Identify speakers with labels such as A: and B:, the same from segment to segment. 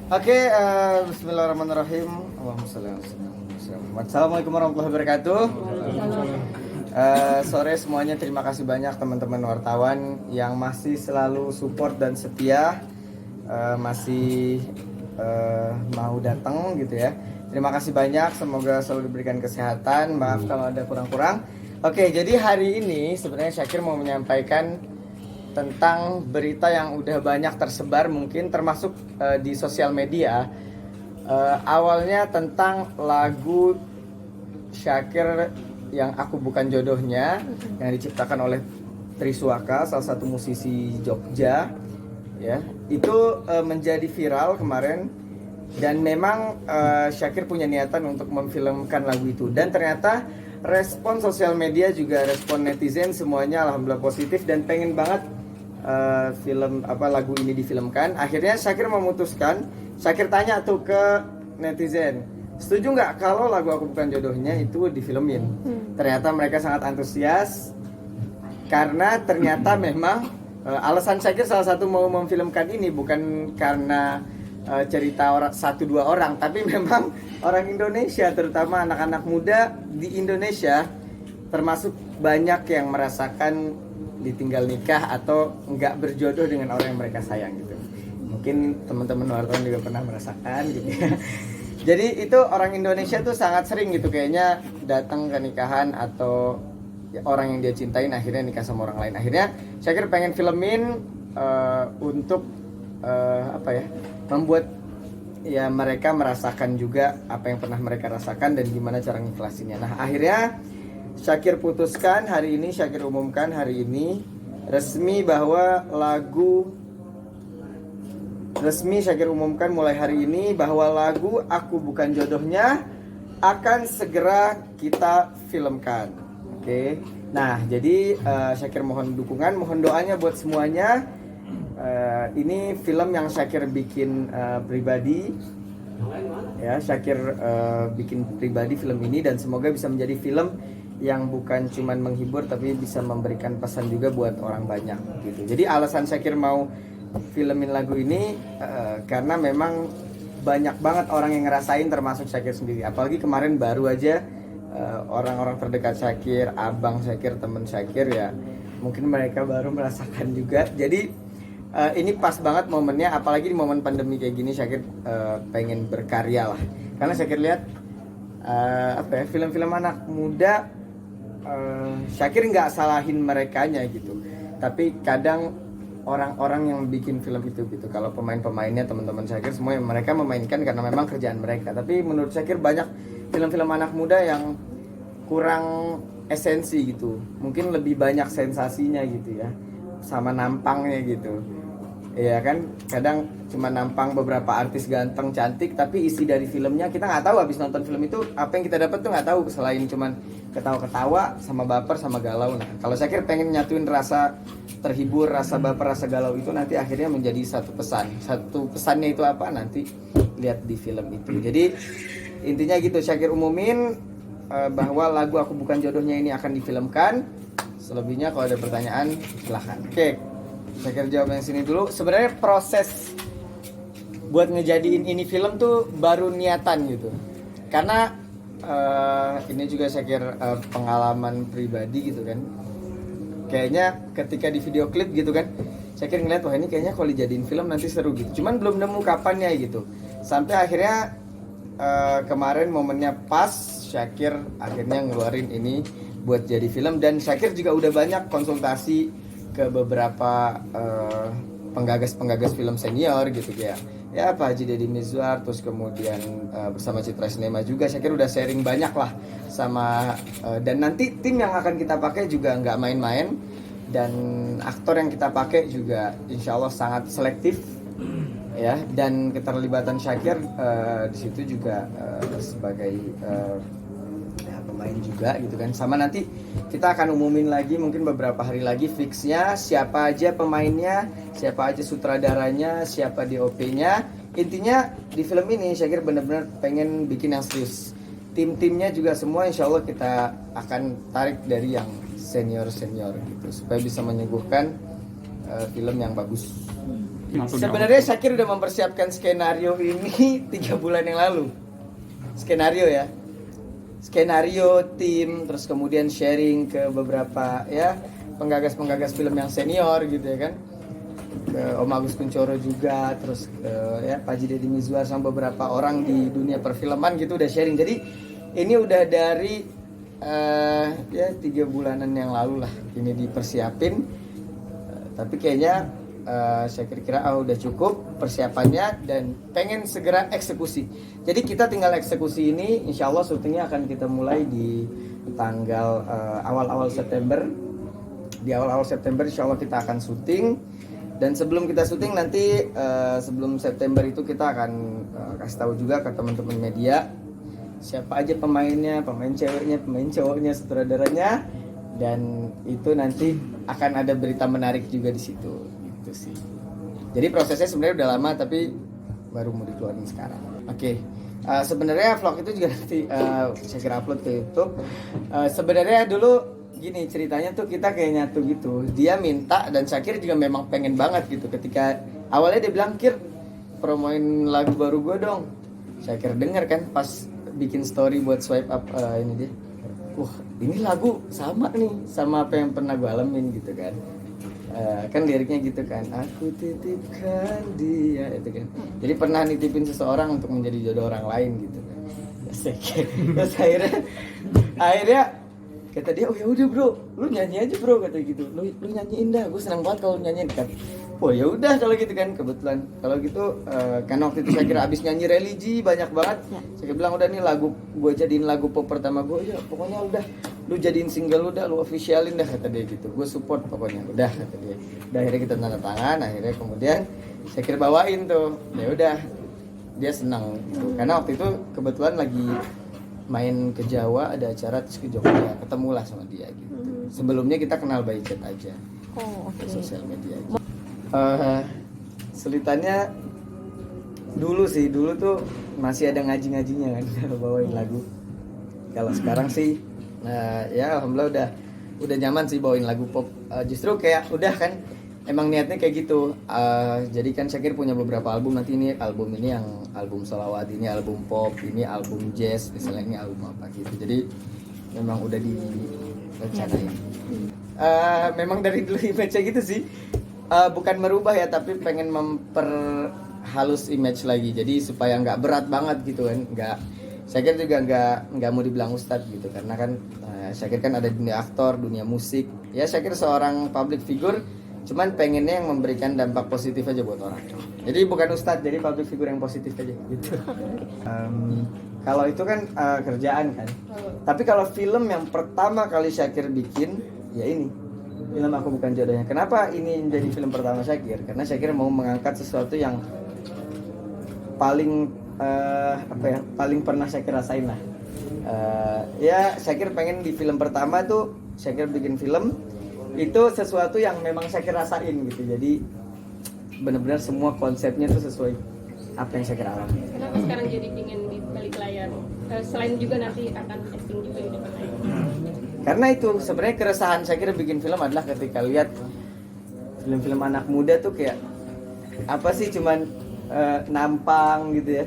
A: Oke, bismillahirrahmanirrahim. Allahumma sholli ala sayyidina. Assalamualaikum warahmatullahi wabarakatuh. Sore semuanya, terima kasih banyak teman-teman wartawan yang masih selalu support dan setia, masih mau datang gitu ya. Terima kasih banyak, semoga selalu diberikan kesehatan. Maaf kalau ada kurang-kurang. Oke, jadi hari ini sebenarnya Syakir mau menyampaikan tentang berita yang udah banyak tersebar mungkin termasuk di sosial media. Awalnya tentang lagu Syakir yang Aku Bukan Jodohnya yang diciptakan oleh Triswaka, salah satu musisi Jogja ya. Itu menjadi viral kemarin dan memang Syakir punya niatan untuk memfilmkan lagu itu, dan ternyata respon sosial media juga respon netizen semuanya alhamdulillah positif dan pengen banget lagu ini difilmkan. Akhirnya Syakir memutuskan, Syakir tanya tuh ke netizen, setuju nggak kalau lagu Aku Bukan Jodohnya itu difilmin? Ternyata mereka sangat antusias karena ternyata memang alasan Syakir salah satu mau memfilmkan ini bukan karena cerita satu dua orang, tapi memang orang Indonesia, terutama anak-anak muda di Indonesia termasuk banyak yang merasakan ditinggal nikah atau nggak berjodoh dengan orang yang mereka sayang gitu. Mungkin teman-teman wartawan juga pernah merasakan gitu ya. Jadi itu orang Indonesia tuh sangat sering gitu kayaknya datang ke nikahan atau orang yang dia cintain akhirnya nikah sama orang lain. Akhirnya Syakir pengen filmin untuk membuat ya mereka merasakan juga apa yang pernah mereka rasakan dan gimana cara ngikhlasinnya. Nah akhirnya Syakir putuskan hari ini, Syakir umumkan hari ini resmi bahwa Syakir umumkan mulai hari ini bahwa lagu Aku Bukan Jodohnya akan segera kita filmkan. Oke. Nah, jadi Syakir mohon dukungan, mohon doanya buat semuanya. Ini film yang Syakir bikin pribadi. Ya, Syakir bikin pribadi film ini dan semoga bisa menjadi film yang bukan cuman menghibur tapi bisa memberikan pesan juga buat orang banyak gitu. Jadi alasan Syakir mau filmin lagu ini karena memang banyak banget orang yang ngerasain termasuk Syakir sendiri. Apalagi kemarin baru aja orang-orang terdekat Syakir, abang Syakir, temen Syakir ya, mungkin mereka baru merasakan juga. Jadi ini pas banget momennya, apalagi di momen pandemi kayak gini Syakir pengen berkarya lah. Karena Syakir lihat film-film anak muda, Syakir nggak salahin merekanya gitu, tapi kadang orang-orang yang bikin film itu gitu. Kalau pemain-pemainnya teman-teman Syakir semua yang mereka memainkan karena memang kerjaan mereka. Tapi menurut Syakir banyak film-film anak muda yang kurang esensi gitu. Mungkin lebih banyak sensasinya gitu ya, sama nampangnya gitu. Iya kan, kadang cuma nampang beberapa artis ganteng cantik, tapi isi dari filmnya kita nggak tahu. Habis nonton film itu apa yang kita dapat tuh nggak tahu, selain cuman ketawa-ketawa sama baper sama galau. Nah kalau Syakir pengen nyatuin rasa terhibur, rasa baper, rasa galau itu nanti akhirnya menjadi satu pesan. Satu pesannya itu apa nanti lihat di film itu. Jadi intinya gitu, Syakir umumin bahwa lagu Aku Bukan Jodohnya ini akan difilmkan. Selebihnya kalau ada pertanyaan silahkan. Oke, Syakir jawab yang sini dulu. Sebenarnya proses buat ngejadiin ini film tuh baru niatan gitu. Karena ini juga Syakir pengalaman pribadi gitu kan. Kayaknya ketika di video klip gitu kan, Syakir ngeliat wah ini kayaknya kalau dijadiin film nanti seru gitu. Cuman belum nemu kapannya gitu. Sampai akhirnya kemarin momennya pas, Syakir akhirnya ngeluarin ini buat jadi film. Dan Syakir juga udah banyak konsultasi ke beberapa penggagas film senior gitu ya Pak Haji Deddy Mizwar, terus kemudian bersama Citra Sinema juga Syakir udah sharing banyak lah sama dan nanti tim yang akan kita pakai juga nggak main-main, dan aktor yang kita pakai juga insya Allah sangat selektif ya, dan keterlibatan Syakir di situ juga sebagai pemain juga gitu kan. Sama nanti kita akan umumin lagi mungkin beberapa hari lagi fixnya siapa aja pemainnya, siapa aja sutradaranya, siapa DOP-nya. Intinya di film ini Syakir benar-benar pengen bikin yang serius. Tim-timnya juga semua insya Allah kita akan tarik dari yang senior-senior gitu supaya bisa menyuguhkan film yang bagus. Sebenarnya Syakir udah mempersiapkan skenario ini 3 bulan yang lalu. Skenario ya, skenario tim, terus kemudian sharing ke beberapa ya penggagas film yang senior gitu ya kan, ke Om Agus Kuncoro juga, terus ke ya Pak Haji Deddy Mizwar sama beberapa orang di dunia perfilman gitu udah sharing. Jadi ini udah dari ya 3 bulanan yang lalu lah ini dipersiapin. Tapi kayaknya saya kira udah cukup persiapannya dan pengen segera eksekusi. Jadi kita tinggal eksekusi ini, insya Allah syutingnya akan kita mulai di tanggal awal-awal September. Di awal-awal September insya Allah kita akan syuting. Dan sebelum kita syuting nanti sebelum September itu kita akan kasih tahu juga ke teman-teman media siapa aja pemainnya, pemain ceweknya, pemain cowoknya, sutradaranya, dan itu nanti akan ada berita menarik juga di situ. Sih. Jadi prosesnya sebenarnya udah lama tapi baru mau dikeluarin sekarang. Oke. Sebenarnya vlog itu juga nanti saya kira upload ke YouTube. Sebenarnya dulu gini ceritanya tuh kita kayak nyatu gitu. Dia minta dan Syakir juga memang pengen banget gitu. Ketika awalnya dia bilang, "Kir, promoin lagu baru gue dong." Syakir denger kan pas bikin story buat swipe up ini dia. Wah, ini lagu sama nih sama apa yang pernah gue alamin gitu kan. Kan liriknya gitu kan, aku titipkan dia itu kan. Jadi pernah nitipin seseorang untuk menjadi jodoh orang lain gitu kan. Terus akhirnya kata dia, oh ya udah bro, lu nyanyi aja bro, kata gitu. Lu nyanyiin dah, gue senang banget kalau nyanyiin kan. Oh ya udah kalau gitu kan, kebetulan kalau gitu kan waktu itu saya kira abis nyanyi religi banyak banget. Saya bilang udah nih lagu gue jadiin lagu pop pertama gue, ya pokoknya udah lu jadiin single lu dah, lu officialin dah, kata dia gitu. Gue support pokoknya, udah kata dia. Udah akhirnya kita tanda tangan, akhirnya kemudian saya kira bawain tuh. Ya udah dia senang gitu. Karena waktu itu kebetulan lagi main ke Jawa, ada acara terus ke Jogja, ketemulah sama dia gitu. Sebelumnya kita kenal by chat aja. Ke sosial media aja. Sulitannya dulu tuh masih ada ngaji-ngajinya kan kalau bawain lagu. Kalau sekarang sih ya alhamdulillah udah nyaman sih bawain lagu pop. Justru kayak udah kan emang niatnya kayak gitu. Jadi kan Syakir punya beberapa album, nanti ini yang album sholawat, ini album pop, ini album jazz, misalnya ini album apa gitu. Jadi memang udah direncanain. Memang dari dulu image gitu sih. Bukan merubah ya, tapi pengen memperhalus image lagi. Jadi supaya nggak berat banget gitu kan. Syakir juga nggak mau dibilang ustadz gitu, karena kan Syakir kan ada dunia aktor, dunia musik. Ya Syakir seorang public figure, cuman pengennya yang memberikan dampak positif aja buat orang. Jadi bukan ustadz, jadi public figure yang positif aja gitu. Kalau itu kan kerjaan kan. Tapi kalau film yang pertama kali Syakir bikin, ya ini film Aku Bukan Jodohnya. Kenapa ini menjadi film pertama Syakir? Karena Syakir mau mengangkat sesuatu yang paling paling pernah Syakir rasain lah. Ya Syakir pengen di film pertama tuh Syakir bikin film itu sesuatu yang memang Syakir rasain gitu. Jadi benar-benar semua konsepnya tuh sesuai apa yang Syakir alami.
B: Kenapa sekarang jadi ingin di balik layar? Selain juga nanti akan casting juga di depan layar.
A: Karena itu sebenarnya keresahan Syakir bikin film adalah ketika lihat film-film anak muda tuh kayak apa sih, cuman nampang gitu ya,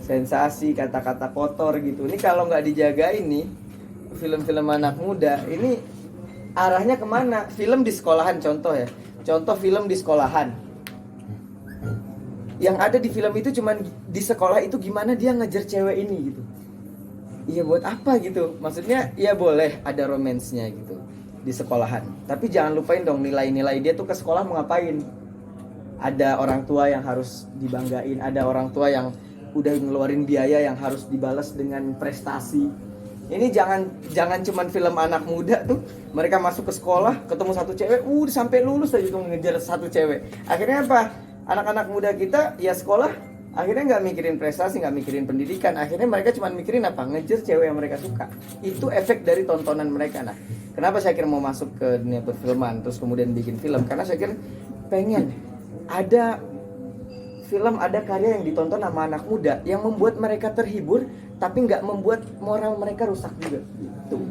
A: sensasi, kata-kata kotor gitu. Ini kalau nggak dijagain nih film-film anak muda ini arahnya kemana? Film di sekolahan contoh film di sekolahan, yang ada di film itu cuman di sekolah itu gimana dia ngejar cewek ini gitu. Iya buat apa gitu? Maksudnya ya boleh ada romansnya gitu di sekolahan, tapi jangan lupain dong nilai-nilai dia tuh ke sekolah mau ngapain. Ada orang tua yang harus dibanggain, ada orang tua yang udah ngeluarin biaya yang harus dibalas dengan prestasi. Ini jangan cuman film anak muda tuh mereka masuk ke sekolah ketemu satu cewek, sampai lulus aja tuh ngejar satu cewek. Akhirnya apa? Anak-anak muda kita ya sekolah akhirnya nggak mikirin prestasi, nggak mikirin pendidikan. Akhirnya mereka cuma mikirin apa? Ngejar cewek yang mereka suka. Itu efek dari tontonan mereka. Nah, kenapa Syakir mau masuk ke dunia perfilman terus kemudian bikin film? Karena Syakir pengen ada film, ada karya yang ditonton sama anak muda yang membuat mereka terhibur tapi nggak membuat moral mereka rusak juga gitu.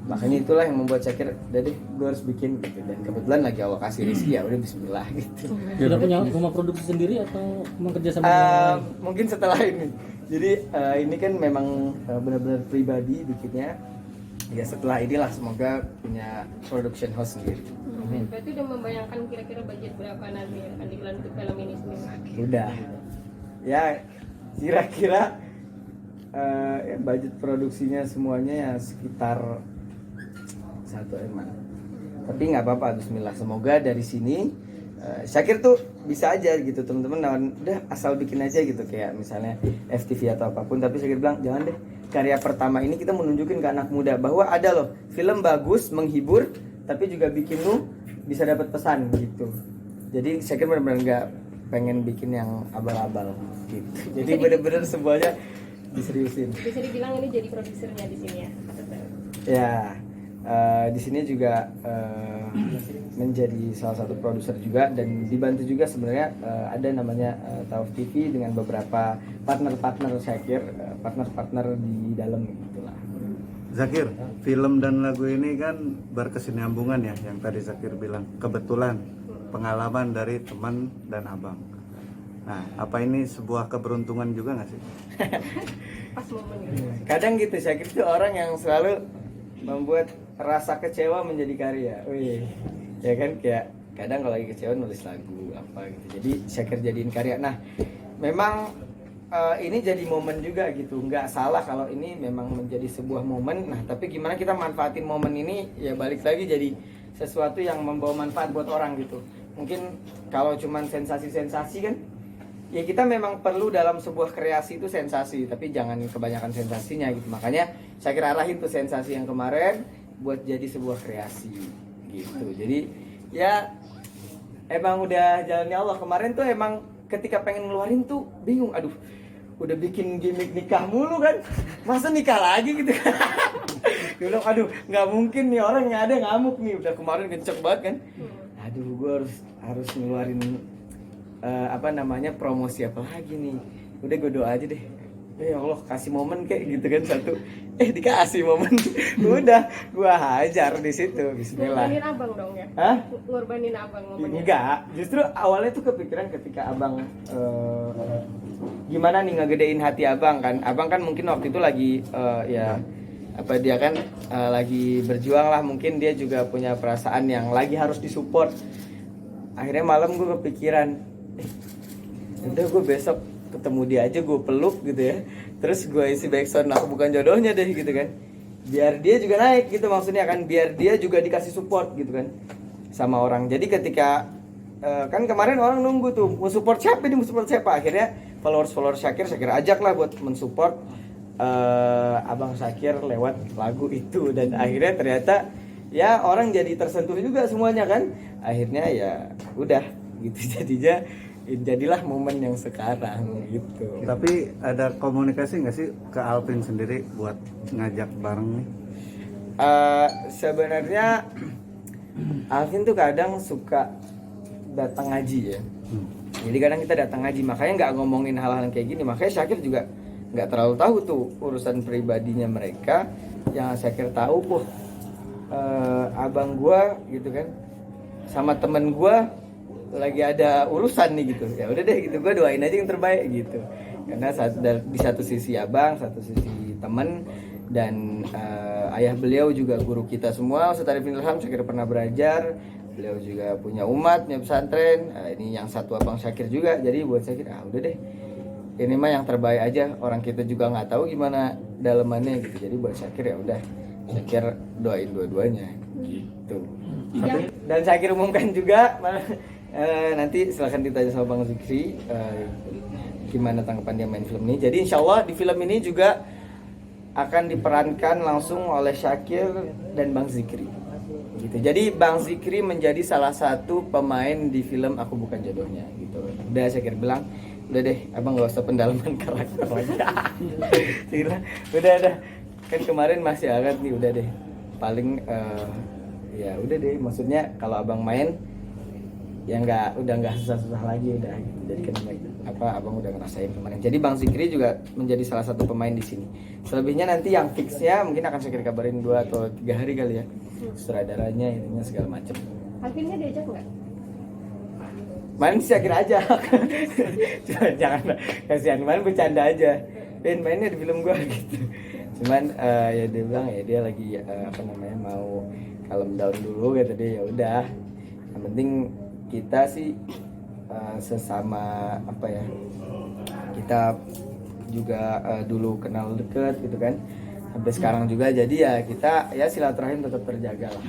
A: Makanya itulah yang membuat Syakir udah deh gue harus bikin gitu. Dan kebetulan lagi Allah kasih rezeki ya udah bismillah gitu.
C: Sudah punya rumah produksi sendiri atau memang kerja sama
A: Mungkin setelah ini. Jadi ini kan memang benar-benar pribadi bikinnya. Ya setelah inilah semoga punya production house sendiri.
B: Berarti udah membayangkan kira-kira budget berapa nanti yang akan dikeluarkan untuk film ini sendiri?
A: Udah. Ya kira-kira ya budget produksinya semuanya ya sekitar 1 M. Tapi nggak apa-apa, bismillah. Semoga dari sini Syakir tuh bisa aja gitu teman-teman, udah asal bikin aja gitu kayak misalnya FTV atau apapun. Tapi Syakir bilang jangan deh, karya pertama ini kita menunjukin ke anak muda bahwa ada loh film bagus, menghibur, tapi juga bikin lu bisa dapat pesan gitu. Jadi Syakir benar-benar nggak pengen bikin yang abal-abal gitu. Jadi benar-benar semuanya diseriusin.
B: Bisa dibilang ini jadi produsernya di sini ya?
A: Ya, di sini juga menjadi salah satu produser juga dan dibantu juga sebenarnya ada namanya Tauf TV dengan beberapa partner-partner Syakir, partner-partner di dalam gitulah.
D: Zakir, film dan lagu ini kan berkesinambungan ya, yang tadi Zakir bilang kebetulan pengalaman dari teman dan abang. Nah, apa ini sebuah keberuntungan juga nggak sih?
B: Pas momen gitu.
A: Kadang gitu Syakir itu orang yang selalu membuat rasa kecewa menjadi karya. Wih, ya kan kayak kadang kalau lagi kecewa nulis lagu apa gitu. Jadi Syakir jadiin karya. Nah, memang ini jadi momen juga gitu. Nggak salah kalau ini memang menjadi sebuah momen. Nah, tapi gimana kita manfaatin momen ini ya balik lagi jadi sesuatu yang membawa manfaat buat orang gitu. Mungkin kalau cuman sensasi-sensasi kan ya kita memang perlu dalam sebuah kreasi itu sensasi, tapi jangan kebanyakan sensasinya gitu. Makanya saya kira arahin tuh sensasi yang kemarin buat jadi sebuah kreasi gitu. Jadi ya emang udah jalannya Allah. Kemarin tuh emang ketika pengen ngeluarin tuh bingung, aduh udah bikin gimmick nikah mulu kan, masa nikah lagi gitu kan. Gue bilang aduh nggak mungkin nih orang yang ada ngamuk nih, udah kemarin kenceng banget kan. Aduh gue harus ngeluarin apa namanya promosi apa lagi nih. Udah gue doa aja deh, ya Allah kasih momen kayak gitu kan satu. Dikasih momen. Udah gue hajar di situ. Bismillah.
B: Ngorbanin abang dong ya?
A: Hah?
B: Ngorbanin abang momennya?
A: Enggak, justru awalnya tuh kepikiran ketika abang gimana nih ngegedein hati abang kan. Abang kan mungkin waktu itu lagi ya apa dia kan lagi berjuang lah, mungkin dia juga punya perasaan yang lagi harus disupport. Akhirnya malam gue kepikiran, udah gue besok ketemu dia aja gue peluk gitu ya, terus gue isi backsound aku bukan jodohnya deh gitu kan, biar dia juga naik gitu, maksudnya kan biar dia juga dikasih support gitu kan sama orang. Jadi ketika kan kemarin orang nunggu tuh mau support siapa nih, mau support siapa, akhirnya followers Syakir ajak lah buat mensupport abang Syakir lewat lagu itu. Dan akhirnya ternyata ya orang jadi tersentuh juga semuanya kan, akhirnya ya udah gitu jadilah momen yang sekarang gitu.
D: Tapi ada komunikasi nggak sih ke Alvin sendiri buat ngajak bareng nih?
A: Sebenarnya Alvin tuh kadang suka datang ngaji ya. Jadi kadang kita datang ngaji, makanya nggak ngomongin hal-hal yang kayak gini. Makanya Syakir juga nggak terlalu tahu tuh urusan pribadinya mereka. Yang Syakir tahu abang gua gitu kan sama temen gua lagi ada urusan nih gitu. Ya udah deh gitu, gua doain aja yang terbaik gitu. Karena di satu sisi abang, satu sisi temen, dan ayah beliau juga guru kita semua, Ustaz Arifin Ilham. Syakir pernah belajar, beliau juga punya umat, punya pesantren. Ini yang satu abang Syakir juga. Jadi buat Syakir udah deh, ini mah yang terbaik aja. Orang kita juga nggak tahu gimana dalemannya gitu. Jadi buat Syakir ya udah, Syakir doain dua-duanya gitu. Dan Syakir umumkan juga nanti silahkan ditanya sama Bang Zikri gimana tanggapan dia main film ini. Jadi insya Allah di film ini juga akan diperankan langsung oleh Syakir dan Bang Zikri gitu. Jadi Bang Zikri menjadi salah satu pemain di film Aku Bukan Jodohnya gitu. Udah Syakir bilang, udah deh abang gak usah pendalaman karakter lagi. udah kan kemarin masih hangat nih, udah deh paling ya udah deh, maksudnya kalau abang main ya udah nggak susah-susah lagi udah gitu. Jadi kan abang udah ngerasain kemarin. Jadi Bang Zikri juga menjadi salah satu pemain di sini. Selebihnya nanti yang fixnya mungkin akan saya kabarin 2 atau 3 hari kali ya. Sutradaranya ininya segala macam.
B: Akhirnya diajak nggak?
A: Main sih akhir aja. Jangan kasihan, main bercanda aja. Mainnya di film gua gitu. Cuman ya dia bilang ya dia lagi mau calm down dulu gitu dia, ya udah. Yang penting kita sih sesama kita juga dulu kenal deket gitu kan, sampai sekarang juga, jadi ya kita ya silaturahim tetap terjaga lah.